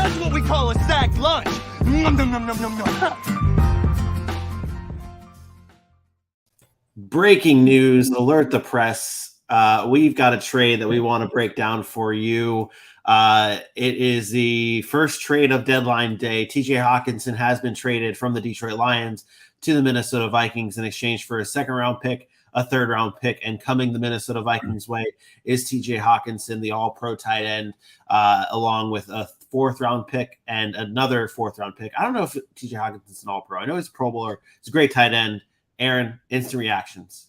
That's what we call a sack lunch. Nom, nom, nom, nom, nom, nom. Breaking news, alert the press. We've got a trade that we want to break down for you. It is the first trade of deadline day. TJ Hockenson has been traded from the Detroit Lions to the Minnesota Vikings in exchange for a second-round pick, a third-round pick, and coming the Minnesota Vikings way is TJ Hockenson, the all-pro tight end, along with a fourth-round pick and another fourth-round pick. I don't know if TJ Hockenson's an all-pro. I know he's a Pro Bowler. He's a great tight end. Aaron, instant reactions.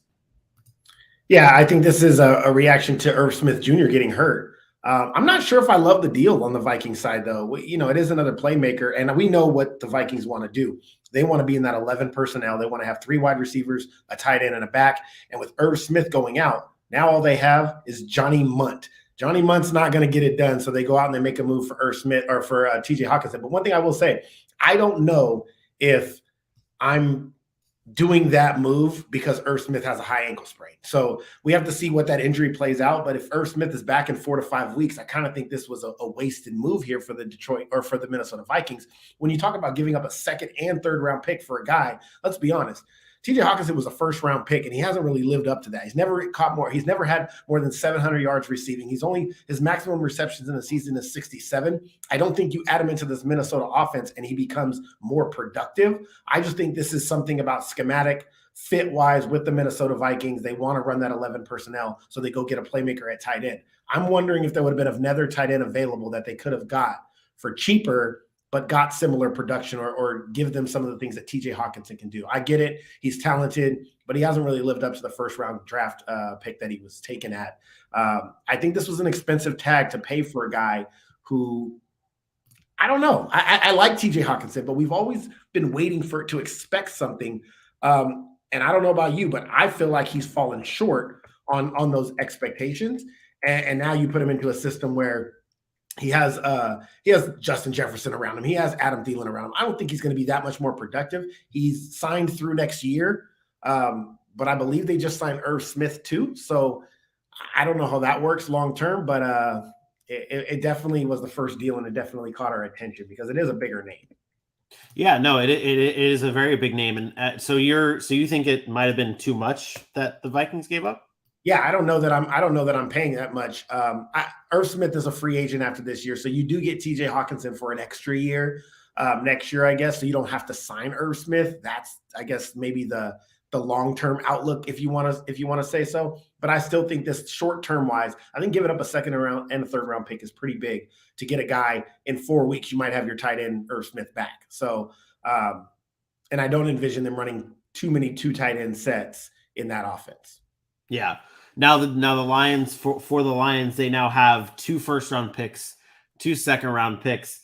Yeah, I think this is a reaction to Irv Smith Jr. getting hurt. I'm not sure if I love the deal on the Vikings side, though. It is another playmaker, and we know what the Vikings want to do. They want to be in that 11 personnel. They want to have 3 wide receivers, a tight end, and a back. And with Irv Smith going out, now all they have is Johnny Munt. Johnny Munt's not going to get it done, so they go out and they make a move for Irv Smith or for TJ Hockenson. But one thing I will say, I don't know if I'm doing that move because Irv Smith has a high ankle sprain. So we have to see what that injury plays out. But if Irv Smith is back in 4 to 5 weeks, I kind of think this was a wasted move here for the Detroit or for the Minnesota Vikings. When you talk about giving up a second and third round pick for a guy, let's be honest. TJ Hockenson was a first round pick, and he hasn't really lived up to that. He's never caught more. He's never had more than 700 yards receiving. His maximum receptions in the season is 67. I don't think you add him into this Minnesota offense and he becomes more productive. I just think this is something about schematic fit wise with the Minnesota Vikings. They want to run that 11 personnel, so they go get a playmaker at tight end. I'm wondering if there would have been another tight end available that they could have got for cheaper, but got similar production or give them some of the things that TJ Hockenson can do. I get it. He's talented, but he hasn't really lived up to the first round draft pick that he was taken at. I think this was an expensive tag to pay for a guy who, I don't know. I like TJ Hockenson, but we've always been waiting for it to expect something. And I don't know about you, but I feel like he's fallen short on those expectations. And now you put him into a system where he has Justin Jefferson around him. He has Adam Thielen around him. I don't think he's going to be that much more productive. He's signed through next year, but I believe they just signed Irv Smith too. So I don't know how that works long term, but it definitely was the first deal, and it definitely caught our attention because it is a bigger name. Yeah, no, it is a very big name, and so you think it might have been too much that the Vikings gave up? Yeah, I don't know that I'm paying that much. Irv Smith is a free agent after this year, so you do get TJ Hockenson for an extra year next year, I guess. So you don't have to sign Irv Smith. That's, I guess, maybe the long-term outlook, if you want to say so. But I still think this short-term wise, I think giving up a second round and a third round pick is pretty big to get a guy in 4 weeks. You might have your tight end Irv Smith back. So, and I don't envision them running too many 2 tight end sets in that offense. Yeah. Now the Lions for the Lions, they now have 2 first-round picks, 2 second-round picks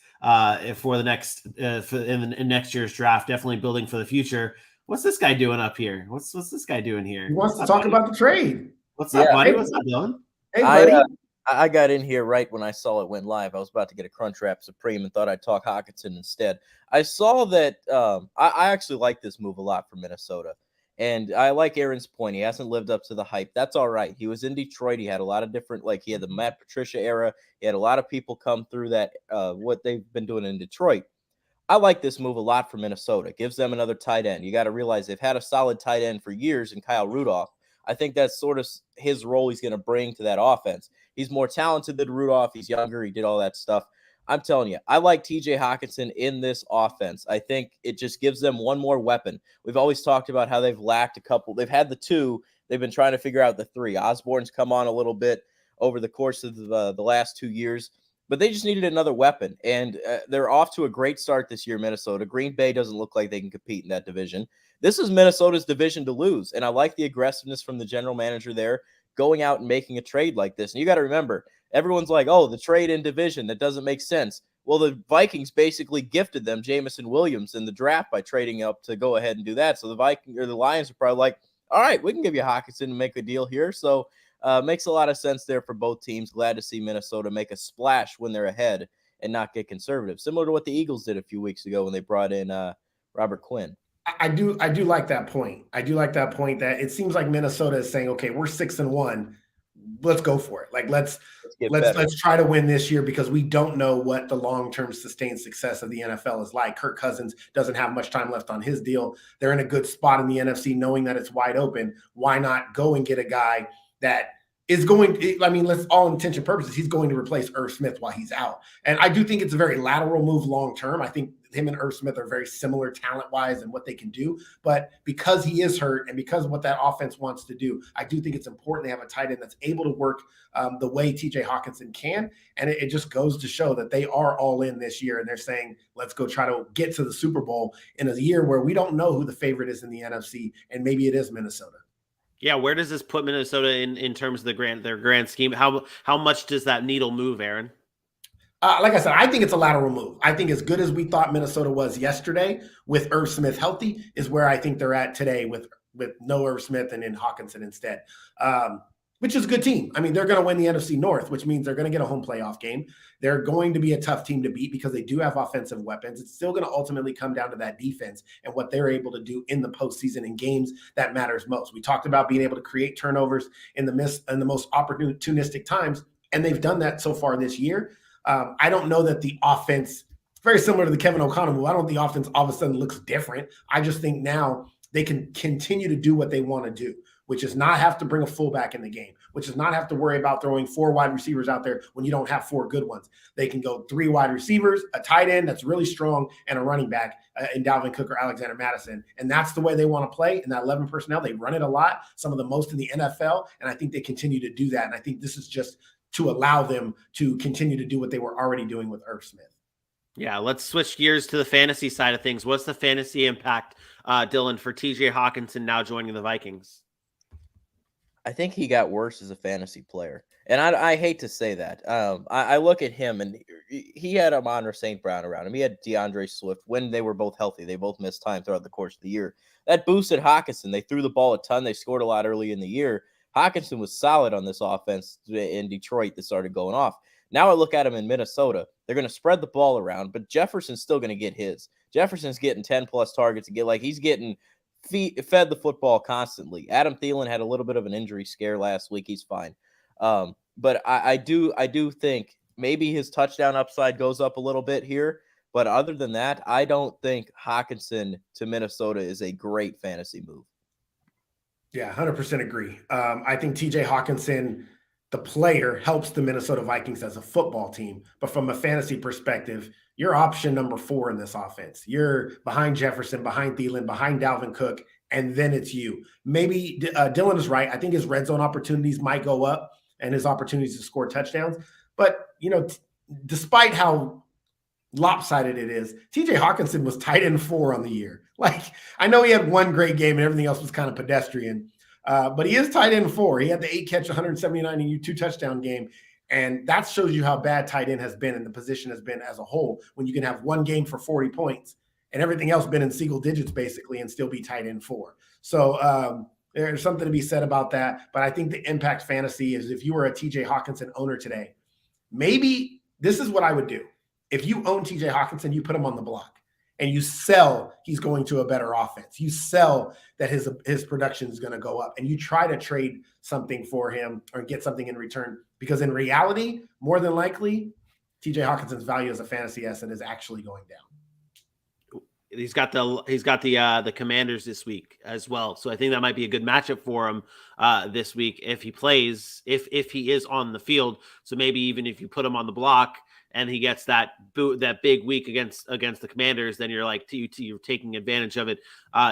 for the next in next year's draft. Definitely building for the future. What's this guy doing up here? What's this guy doing here? He wants to talk about the trade. What's up, buddy? What's up, Dylan? Hey, buddy. I got in here right when I saw it went live. I was about to get a Crunchwrap Supreme and thought I'd talk Hockenson instead. I saw that I actually like this move a lot for Minnesota. And I like Aaron's point. He hasn't lived up to the hype. That's all right. He was in Detroit. He had a lot of different, he had the Matt Patricia era. He had a lot of people come through that, what they've been doing in Detroit. I like this move a lot for Minnesota. It gives them another tight end. You got to realize they've had a solid tight end for years in Kyle Rudolph. I think that's sort of his role he's going to bring to that offense. He's more talented than Rudolph. He's younger. He did all that stuff. I'm telling you, I like TJ Hockenson in this offense. I think it just gives them one more weapon. We've always talked about how they've lacked a couple. They've had the 2. They've been trying to figure out the 3. Osborne's come on a little bit over the course of the last 2 years, but they just needed another weapon. And they're off to a great start this year, Minnesota. Green Bay doesn't look like they can compete in that division. This is Minnesota's division to lose, and I like the aggressiveness from the general manager there, going out and making a trade like this. And you got to remember, everyone's like, oh, the trade in division, that doesn't make sense. Well, the Vikings basically gifted them Jamison Williams in the draft by trading up to go ahead and do that. So the Lions are probably like, all right, we can give you Hockenson and make a deal here. So makes a lot of sense there for both teams. Glad to see Minnesota make a splash when they're ahead and not get conservative, similar to what the Eagles did a few weeks ago when they brought in Robert Quinn. I do like that point. I do like that point that it seems like Minnesota is saying, okay, we're 6-1. let's go for it. Like let's get better. let's try to win this year because we don't know what the long-term sustained success of the NFL is like. Kirk Cousins doesn't have much time left on his deal. They're in a good spot in the NFC knowing that it's wide open. Why not go and get a guy that is going, I mean, let's all intention purposes, he's going to replace Irv Smith while he's out. And I do think it's a very lateral move long-term. I think him and Irv Smith are very similar talent-wise and what they can do. But because he is hurt and because of what that offense wants to do, I do think it's important to have a tight end that's able to work the way TJ Hockenson can. And it just goes to show that they are all in this year. And they're saying, let's go try to get to the Super Bowl in a year where we don't know who the favorite is in the NFC. And maybe it is Minnesota. Yeah, where does this put Minnesota in terms of their grand scheme? How much does that needle move, Aaron? Like I said, I think it's a lateral move. I think as good as we thought Minnesota was yesterday with Irv Smith healthy is where I think they're at today with no Irv Smith and in Hockenson instead, which is a good team. I mean, they're going to win the NFC North, which means they're going to get a home playoff game. They're going to be a tough team to beat because they do have offensive weapons. It's still going to ultimately come down to that defense and what they're able to do in the postseason in games that matters most. We talked about being able to create turnovers in the most opportunistic times, and they've done that so far this year. I don't know that the offense, very similar to the Kevin O'Connell move, I don't think the offense all of a sudden looks different. I just think now they can continue to do what they want to do, which is not have to bring a fullback in the game, which is not have to worry about throwing 4 wide receivers out there when you don't have 4 good ones. They can go 3 wide receivers, a tight end that's really strong, and a running back in Dalvin Cook or Alexander Mattison. And that's the way they want to play. In that 11 personnel, they run it a lot, some of the most in the NFL, and I think they continue to do that. And I think this is just to allow them to continue to do what they were already doing with Irv Smith. Yeah, let's switch gears to the fantasy side of things. What's the fantasy impact, Dylan, for TJ Hockenson now joining the Vikings? I think he got worse as a fantasy player. And I hate to say that. I look at him, and he had Amon-Ra St. Brown around him. He had DeAndre Swift when they were both healthy. They both missed time throughout the course of the year. That boosted Hockenson. They threw the ball a ton. They scored a lot early in the year. Hockenson was solid on this offense in Detroit that started going off. Now I look at him in Minnesota. They're going to spread the ball around, but Jefferson's still going to get his. Jefferson's getting 10-plus targets. He's getting fed the football constantly. Adam Thielen had a little bit of an injury scare last week. He's fine. But I do think maybe his touchdown upside goes up a little bit here. But other than that, I don't think Hockenson to Minnesota is a great fantasy move. Yeah, 100% agree. I think TJ Hockenson, the player, helps the Minnesota Vikings as a football team. But from a fantasy perspective, you're option number 4 in this offense. You're behind Jefferson, behind Thielen, behind Dalvin Cook, and then it's you. Maybe Dylan is right. I think his red zone opportunities might go up and his opportunities to score touchdowns. But, despite how lopsided it is, TJ Hockenson was tight end 4 on the year. Like, I know he had one great game and everything else was kind of pedestrian, but he is tight end 4. He had the 8-catch, 179 and 2 touchdown game. And that shows you how bad tight end has been and the position has been as a whole when you can have one game for 40 points and everything else been in single digits basically and still be tight end 4. So there's something to be said about that. But I think the impact fantasy is if you were a TJ Hockenson owner today, maybe this is what I would do. If you own TJ Hockenson, you put him on the block and you sell he's going to a better offense. You sell that his production is going to go up and you try to trade something for him or get something in return. Because in reality, more than likely, TJ Hawkinson's value as a fantasy asset is actually going down. He's got the Commanders this week as well, so I think that might be a good matchup for him this week if he plays, if he is on the field. So maybe even if you put him on the block and he gets that big week against the Commanders, then you're like you're taking advantage of it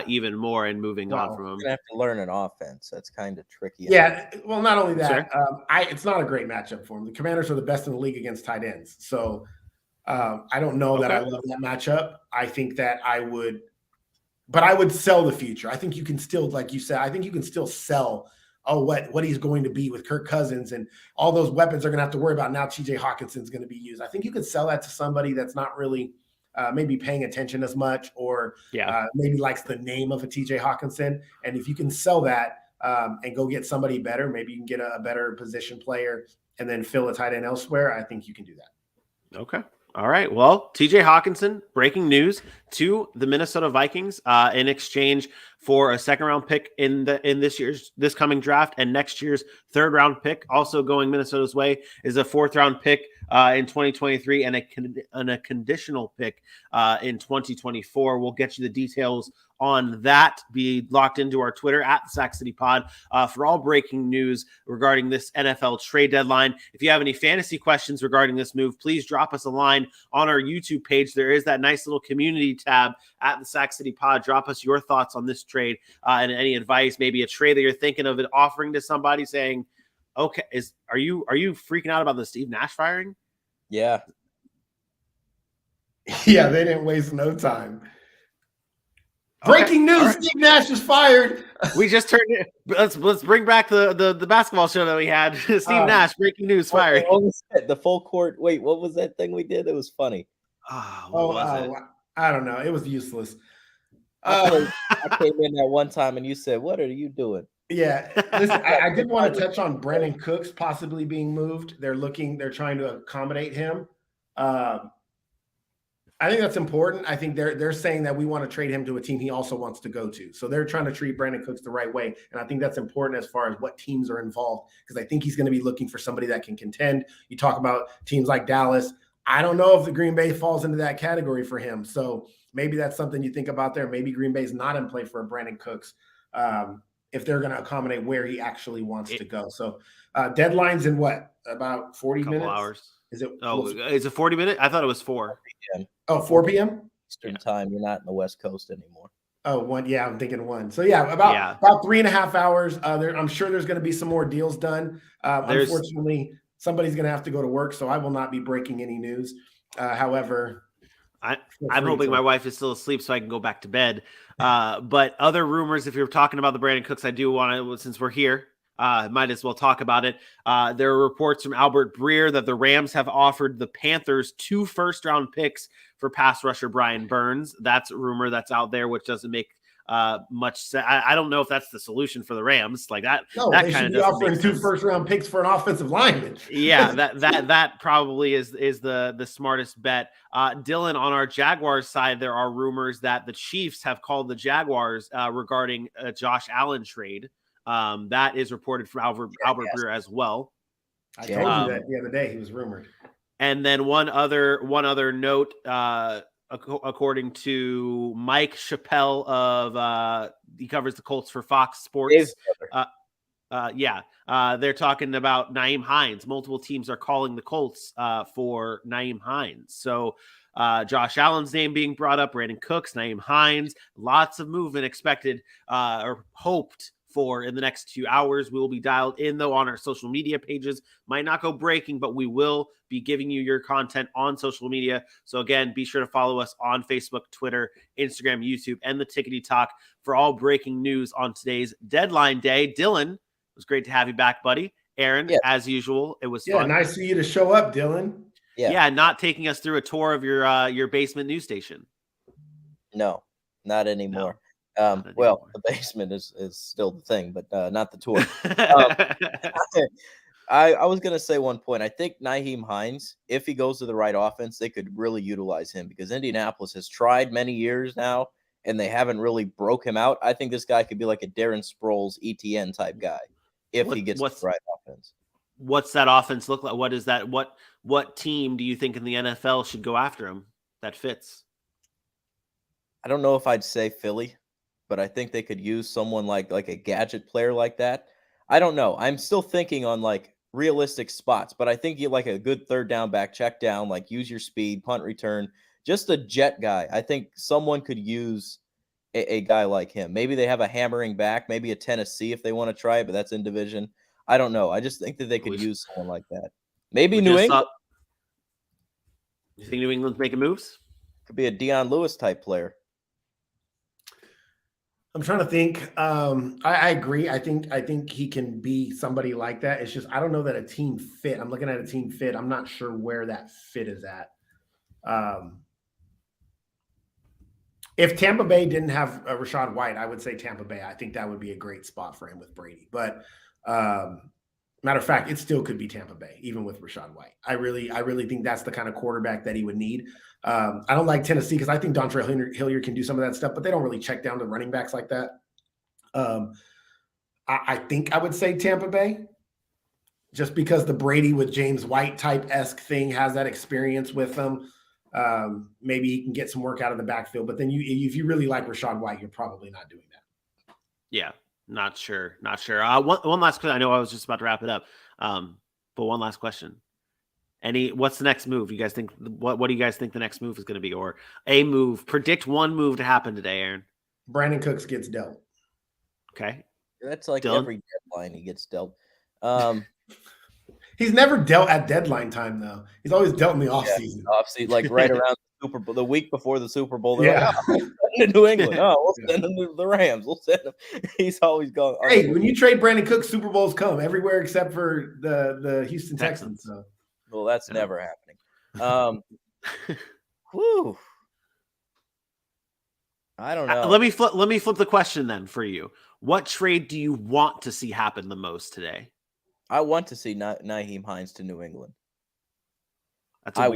even more and moving on from him. You're gonna have to learn an offense. That's kind of tricky. Yeah, well, not only that, it's not a great matchup for him. The Commanders are the best in the league against tight ends, so I don't know that I love that matchup. I think that I would sell the future. I think you can still, like you said, I think you can still sell what he's going to be with Kirk Cousins and all those weapons are going to have to worry about now. TJ Hawkinson's going to be used. I think you could sell that to somebody that's not really maybe paying attention as much or maybe likes the name of a TJ Hawkinson. And if you can sell that and go get somebody better, maybe you can get a better position player and then fill a tight end elsewhere. I think you can do that. Okay. All right. Well, TJ Hockenson, breaking news to the Minnesota Vikings in exchange for a second-round pick in this coming draft, and next year's third-round pick. Also going Minnesota's way is a fourth-round pick in 2023 and a conditional pick in 2024. We'll get you the details on that. Be locked into our Twitter at the Sac City Pod for all breaking news regarding this NFL trade deadline. If you have any fantasy questions regarding this move, please drop us a line on our YouTube page. There is that nice little community tab at the Sac City Pod. Drop us your thoughts on this trade and any advice, maybe a trade that you're thinking of it offering to somebody, saying, okay, are you freaking out about the Steve Nash firing? Yeah. Yeah, they didn't waste no time. Breaking news: right. Steve Nash is fired. We just turned it. Let's bring back the basketball show that we had. Steve Nash, breaking news, fired. What was that? The full court. Wait, what was that thing we did? It was funny. What was it? I don't know. It was useless. I came in that one time and you said, "What are you doing?" Yeah, listen, I did want to touch on Brandon Cooks possibly being moved. They're trying to accommodate him. I think that's important. I think they're saying that we want to trade him to a team he also wants to go to. So they're trying to treat Brandon Cooks the right way. And I think that's important as far as what teams are involved, because I think he's going to be looking for somebody that can contend. You talk about teams like Dallas. I don't know if the Green Bay falls into that category for him. So maybe that's something you think about there. Maybe Green Bay's not in play for a Brandon Cooks if they're going to accommodate where he actually wants to go. So deadline's in what, about 40 minutes? Hours. Is it? Oh, is it 40 minutes? I thought it was 4. Oh, 4 p.m. Eastern time. You're not in the West Coast anymore. Oh, 1. Yeah, I'm thinking 1. So yeah, about 3.5 hours. I'm sure there's going to be some more deals done. Unfortunately, somebody's going to have to go to work, so I will not be breaking any news. However, I'm hoping my wife is still asleep so I can go back to bed. But other rumors, if you're talking about the Brandon Cooks, I do want to, since we're here, might as well talk about it. There are reports from Albert Breer that the Rams have offered the Panthers 2 first-round picks for pass rusher Brian Burns. That's a rumor that's out there, which doesn't make much sense. I don't know if that's the solution for the Rams. Like that. No, that they kind should of be offering 2 first-round picks for an offensive lineman. Yeah, that probably is the smartest bet. Dylan, on our Jaguars side, there are rumors that the Chiefs have called the Jaguars regarding a Josh Allen trade. That is reported from Albert Breer as well. I told you that the other day. He was rumored. And then one other note, according to Mike Chappelle of he covers the Colts for Fox Sports. They're talking about Nyheim Hines. Multiple teams are calling the Colts for Nyheim Hines. So Josh Allen's name being brought up, Brandon Cooks, Nyheim Hines, lots of movement expected or hoped for in the next 2 hours. We will be dialed in, though, on our social media pages. Might not go breaking, but we will be giving you your content on social media. So, again, be sure to follow us on Facebook, Twitter, Instagram, YouTube, and the Tickety Talk for all breaking news on today's deadline day. Dylan, it was great to have you back, buddy. Aaron, as usual, it was fun. Nice for you to show up, Dylan. Yeah, not taking us through a tour of your basement news station. No, not anymore. No. Well, the basement is still the thing, but not the tour. I was going to say one point. I think Nyheim Hines, if he goes to the right offense, they could really utilize him because Indianapolis has tried many years now, and they haven't really broke him out. I think this guy could be like a Darren Sproles ETN type guy if he gets the right offense. What's that offense look like? What is that? What team do you think in the NFL should go after him that fits? I don't know if I'd say Philly, but I think they could use someone like a gadget player like that. I don't know. I'm still thinking on like realistic spots, but I think you like a good third down back, check down, like use your speed, punt return, just a jet guy. I think someone could use a guy like him. Maybe they have a hammering back, maybe a Tennessee if they want to try it, but that's in division. I don't know. I just think that they could use someone like that. Maybe New England. You think New England's making moves? Could be a Deion Lewis type player. I'm trying to think. I agree. I think he can be somebody like that. It's just I don't know that a team fit. I'm looking at a team fit. I'm not sure where that fit is at. If Tampa Bay didn't have Rachaad White, I would say Tampa Bay. I think that would be a great spot for him with Brady. But Matter of fact, it still could be Tampa Bay, even with Rachaad White. I really think that's the kind of quarterback that he would need. I don't like Tennessee because I think Dontrell Hilliard can do some of that stuff, but they don't really check down to running backs like that. I think I would say Tampa Bay, just because the Brady with James White type-esque thing has that experience with them. Maybe he can get some work out of the backfield, but then if you really like Rachaad White, you're probably not doing that. Yeah, not sure. One last question. I know I was just about to wrap it up, but one last question. What's the next move? You guys think? What do you guys think the next move is going to be, or a move? Predict one move to happen today, Aaron. Brandon Cooks gets dealt. Okay, that's like Dylan? every deadline he gets dealt. He's never dealt at deadline time, though. He's always dealt in the offseason. Offseason, like right around the Super Bowl, the week before the Super Bowl. They're Yeah. like, we'll send him to New England. We'll send him to the Rams. We'll send him. He's always going. Hey, when you trade Brandon Cooks, Super Bowls come everywhere except for the Houston Texans. So. Well, that's never happening. Whew. I don't know. Let me flip the question then for you. What trade do you want to see happen the most today? I want to see Nyheim Hines to New England. That's a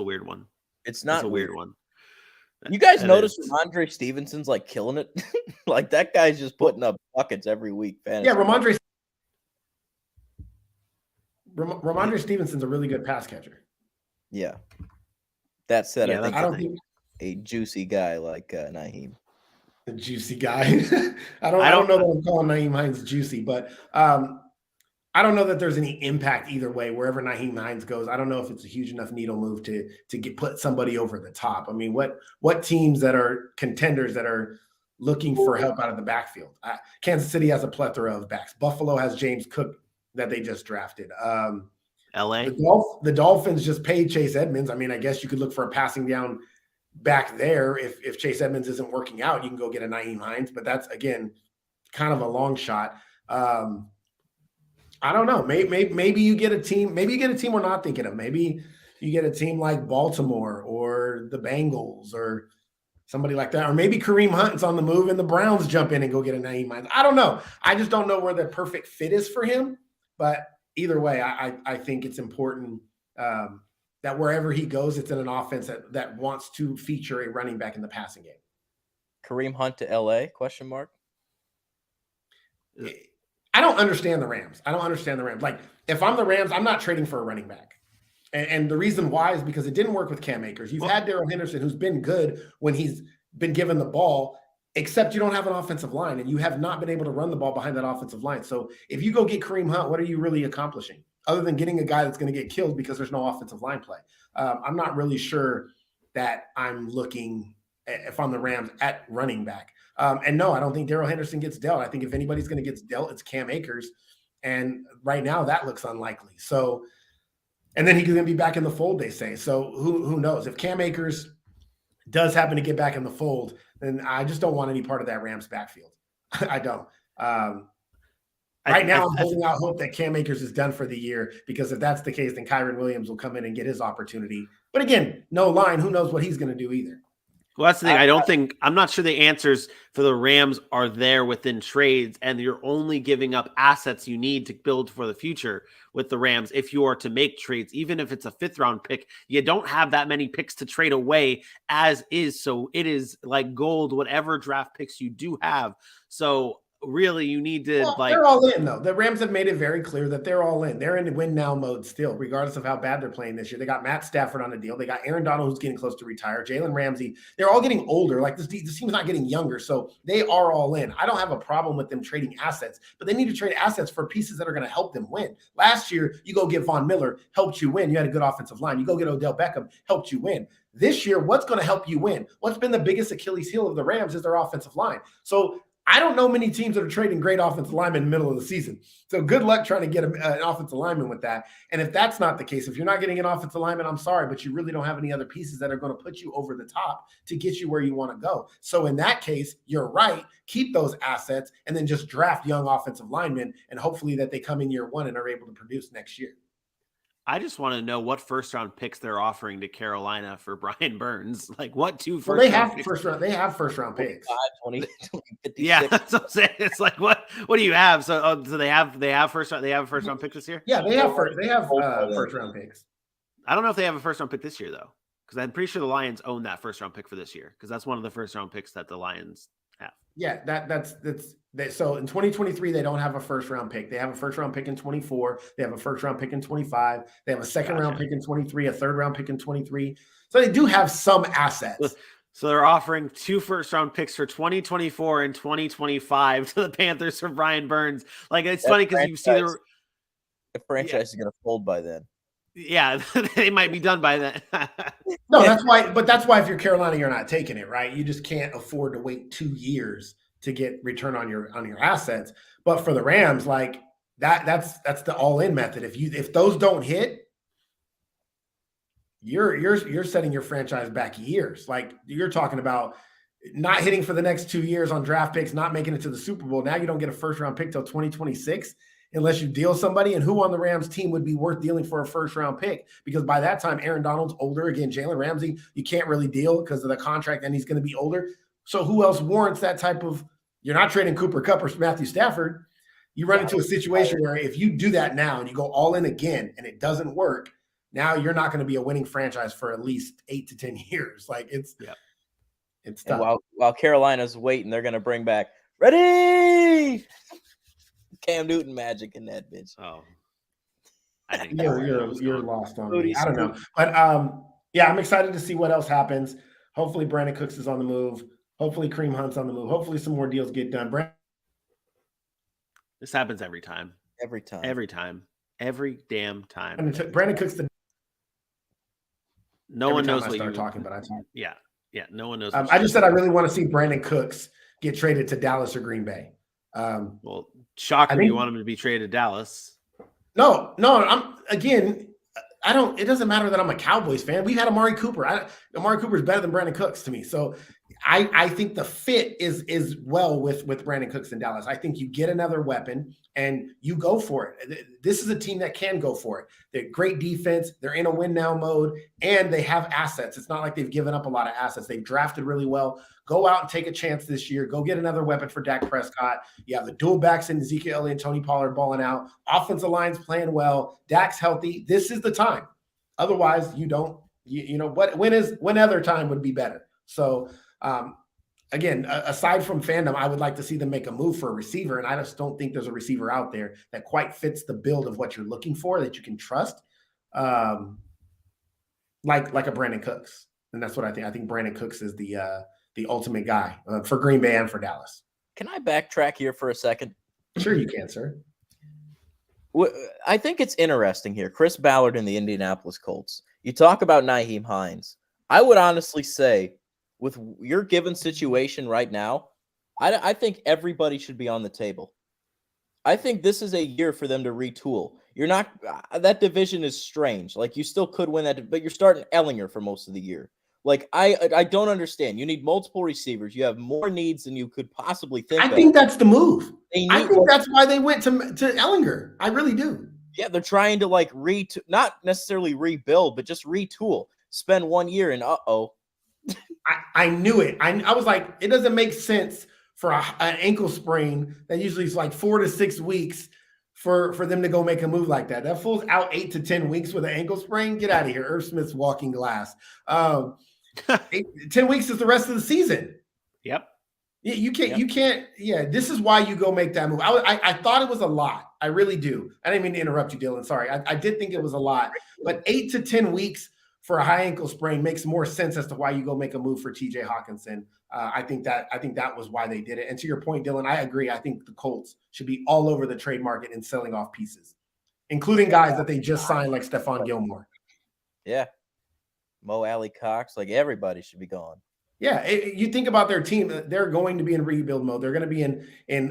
weird one. It's not a weird one. You guys notice Ramondre Stevenson's like killing it? Like that guy's just putting up buckets every week. Fantasy. Yeah, Ramondre Stevenson's a really good pass catcher. Yeah. That said, I don't think a juicy guy like Nyheim. The juicy guy. I don't know that I'm calling Nyheim Hines juicy, but I don't know that there's any impact either way. Wherever Nyheim Hines goes, I don't know if it's a huge enough needle move to put somebody over the top. I mean, what teams that are contenders that are looking for help out of the backfield? Kansas City has a plethora of backs. Buffalo has James Cook that they just drafted. LA, the Dolphins just paid Chase Edmonds. I mean, I guess you could look for a passing down back there. If Chase Edmonds isn't working out, you can go get a Nyheim Hines, but that's again kind of a long shot. I don't know. Maybe you get a team. Maybe you get a team we're not thinking of. Maybe you get a team like Baltimore or the Bengals or somebody like that. Or maybe Kareem Hunt's on the move and the Browns jump in and go get a Nyheim Hines. I don't know. I just don't know where the perfect fit is for him. But either way, I think it's important that wherever he goes, it's in an offense that wants to feature a running back in the passing game. Kareem Hunt to LA? Question mark. I don't understand the Rams. Like, if I'm the Rams, I'm not trading for a running back. And the reason why is because it didn't work with Cam Akers. You've had Darrell Henderson, who's been good when he's been given the ball, except you don't have an offensive line, and you have not been able to run the ball behind that offensive line. So if you go get Kareem Hunt, what are you really accomplishing? Other than getting a guy that's going to get killed because there's no offensive line play. I'm not really sure that I'm looking, if I'm the Rams, at running back. And no, I don't think Darrell Henderson gets dealt. I think if anybody's going to get dealt, it's Cam Akers. And right now that looks unlikely. So, and then he's going to be back in the fold, they say. So who knows? If Cam Akers does happen to get back in the fold, then I just don't want any part of that Rams backfield. I don't. Right now, I'm holding out hope that Cam Akers is done for the year, because if that's the case, then Kyron Williams will come in and get his opportunity. But again, no line. Who knows what he's going to do either. Well, that's the thing. I'm not sure the answers for the Rams are there within trades, and you're only giving up assets you need to build for the future with the Rams. If you are to make trades, even if it's a 5th round pick, you don't have that many picks to trade away as is. So it is like gold, whatever draft picks you do have. So really, you need to they're all in, though. The Rams have made it very clear that they're all in. They're in win now mode still, regardless of how bad they're playing this year. They got Matt Stafford on a deal. They got Aaron Donald, who's getting close to retire. Jalen Ramsey. They're all getting older. Like this team's not getting younger, so they are all in. I don't have a problem with them trading assets, but they need to trade assets for pieces that are going to help them win. Last year, you go get Von Miller, helped you win. You had a good offensive line. You go get Odell Beckham, helped you win. This year, what's going to help you win? What's been the biggest Achilles heel of the Rams is their offensive line. So I don't know many teams that are trading great offensive linemen in the middle of the season. So good luck trying to get an offensive lineman with that. And if that's not the case, if you're not getting an offensive lineman, I'm sorry, but you really don't have any other pieces that are going to put you over the top to get you where you want to go. So in that case, you're right. Keep those assets and then just draft young offensive linemen, and hopefully that they come in year one and are able to produce next year. I just want to know what first-round picks they're offering to Carolina for Brian Burns. Like, what two Well, they first-round have picks? They have first-round picks. 20, 56. Yeah, that's what I'm saying. It's like, what do you have? So they have a first-round pick this year? Yeah, they have first-round picks. I don't know if they have a first-round pick this year though, because I'm pretty sure the Lions own that first-round pick for this year, because that's one of the first-round picks that the Lions have. Yeah, that's so in 2023 they don't have a first round pick. They have a first round pick in 24. They have a first round pick in 25. They have a second round pick in 23, a third round pick in 23. So they do have some assets. So they're offering 2 first-round picks for 2024 and 2025 to the Panthers for Brian Burns. Like, it's funny because you see the franchise is going to fold by then. Yeah, they might be done by then. No, that's why. But that's why if you're Carolina, you're not taking it, right? You just can't afford to wait 2 years to get return on your assets. But for the Rams, like that's the all-in method. If those don't hit, you're setting your franchise back years. Like, you're talking about not hitting for the next 2 years on draft picks, not making it to the Super Bowl. Now you don't get a first-round pick till 2026 unless you deal somebody. And who on the Rams team would be worth dealing for a first-round pick? Because by that time, Aaron Donald's older. Again, Jalen Ramsey, you can't really deal because of the contract, and he's going to be older. So who else warrants that type of – you're not trading Cooper Kupp or Matthew Stafford. You run into a situation where if you do that now and you go all in again and it doesn't work, now you're not going to be a winning franchise for at least 8 to 10 years. Like, it's tough. While Carolina's waiting, they're going to bring back ready Cam Newton magic in that bitch. Oh, I think you're lost on me. I don't know, but yeah, I'm excited to see what else happens. Hopefully, Brandon Cooks is on the move. Hopefully, Kareem Hunt's on the move. Hopefully, some more deals get done. This happens every time. Every damn time. Brandon Cooks. No one knows what you talking, but I talk. Yeah. No one knows. I just said I really want to see Brandon Cooks get traded to Dallas or Green Bay. Well, shocker, you want him to be traded to Dallas. No. It doesn't matter that I'm a Cowboys fan. We've had Amari Cooper. Amari Cooper is better than Brandon Cooks to me. So I think the fit is well with Brandon Cooks in Dallas. I think you get another weapon and you go for it. This is a team that can go for it. They're great defense. They're in a win now mode, and they have assets. It's not like they've given up a lot of assets. They've drafted really well. Go out and take a chance this year. Go get another weapon for Dak Prescott. You have the dual backs in Ezekiel Elliott and Tony Pollard balling out. Offensive line's playing well. Dak's healthy. This is the time. Otherwise, you don't. You know what? When other time would be better. So. Again, aside from fandom, I would like to see them make a move for a receiver, and I just don't think there's a receiver out there that quite fits the build of what you're looking for that you can trust, like a Brandon Cooks, and that's what I think. I think Brandon Cooks is the ultimate guy for Green Bay and for Dallas. Can I backtrack here for a second? Sure, you can, sir. I think it's interesting here. Chris Ballard in the Indianapolis Colts. You talk about Nyheim Hines. I would honestly say, with your given situation right now, I think everybody should be on the table. I think this is a year for them to retool. You're not that division is strange. Like, you still could win that, but you're starting Ellinger for most of the year. Like, I don't understand. You need multiple receivers. You have more needs than you could possibly think. I think that's the move. I think that's why they went to Ellinger. I really do. Yeah, they're trying to not necessarily rebuild, but just retool. Spend 1 year and I knew it. I was like, it doesn't make sense for an ankle sprain that usually is like 4 to 6 weeks for them to go make a move like that. That fool's out 8 to 10 weeks with an ankle sprain. Get out of here. Irv Smith's walking glass. 10 weeks is the rest of the season. Yep. You can't. Yeah, this is why you go make that move. I thought it was a lot. I really do. I didn't mean to interrupt you, Dylan. Sorry. I did think it was a lot. But 8 to 10 weeks for a high ankle sprain makes more sense as to why you go make a move for TJ Hockenson. I think that was why they did it. And to your point, Dylan, I agree. I think the Colts should be all over the trade market and selling off pieces, including guys that they just signed like Stephon Gilmore. Yeah. Mo Alley Cox, like everybody should be gone. Yeah, you think about their team, they're going to be in rebuild mode. They're going to be in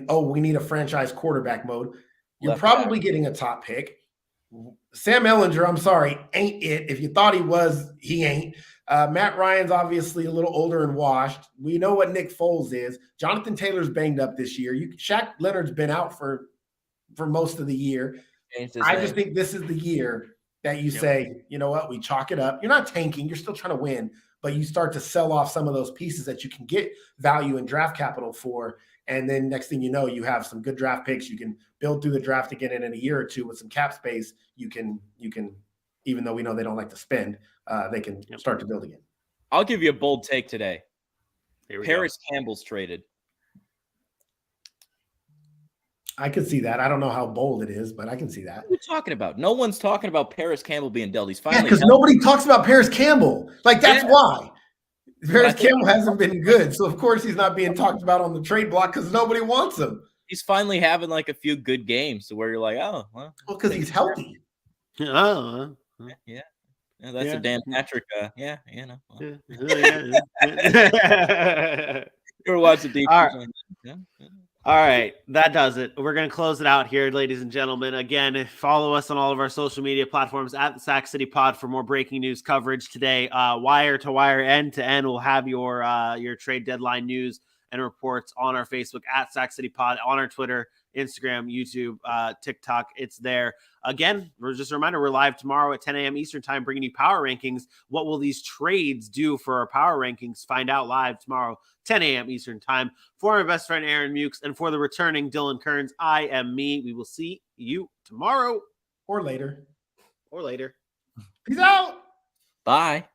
we need a franchise quarterback mode. You're probably getting a top pick. Sam Ehlinger, I'm sorry, ain't it. If you thought he was, he ain't. Matt Ryan's obviously a little older and washed. We know what Nick Foles is. Jonathan Taylor's banged up this year. Shaq Leonard's been out for most of the year. I just think this is the year that you say, you know what, we chalk it up. You're not tanking, you're still trying to win, but you start to sell off some of those pieces that you can get value and draft capital for. And then next thing you know, you have some good draft picks. You can build through the draft again, and in a year or two with some cap space, you can, even though we know they don't like to spend, they can start to build again. I'll give you a bold take today. Paris go. Campbell's traded. I can see that. I don't know how bold it is, but I can see that. What are you talking about? No one's talking about Paris Campbell being dealt. He's Yeah, finally because nobody talks about Paris Campbell. Like, that's why. Paris Campbell hasn't been good. So, of course, he's not being talked about on the trade block because nobody wants him. He's finally having like a few good games to where you're like, oh, well, because he's healthy. Oh, yeah. That's a Dan Patrick. Yeah, you know. You ever watch the deep? All right, that does it. We're going to close it out here, ladies and gentlemen. Again, follow us on all of our social media platforms at the Sac City Pod for more breaking news coverage today. Wire to wire, end to end, we'll have your trade deadline news and reports on our Facebook at Sac City Pod, on our Twitter, Instagram, YouTube, TikTok. It's there. Again, just a reminder, we're live tomorrow at 10 a.m. Eastern time, bringing you power rankings. What will these trades do for our power rankings? Find out live tomorrow, 10 a.m. Eastern time. For my best friend, Aaron Mukes, and for the returning Dylan Kearns, I am me. We will see you tomorrow. Or later. Peace out. Bye.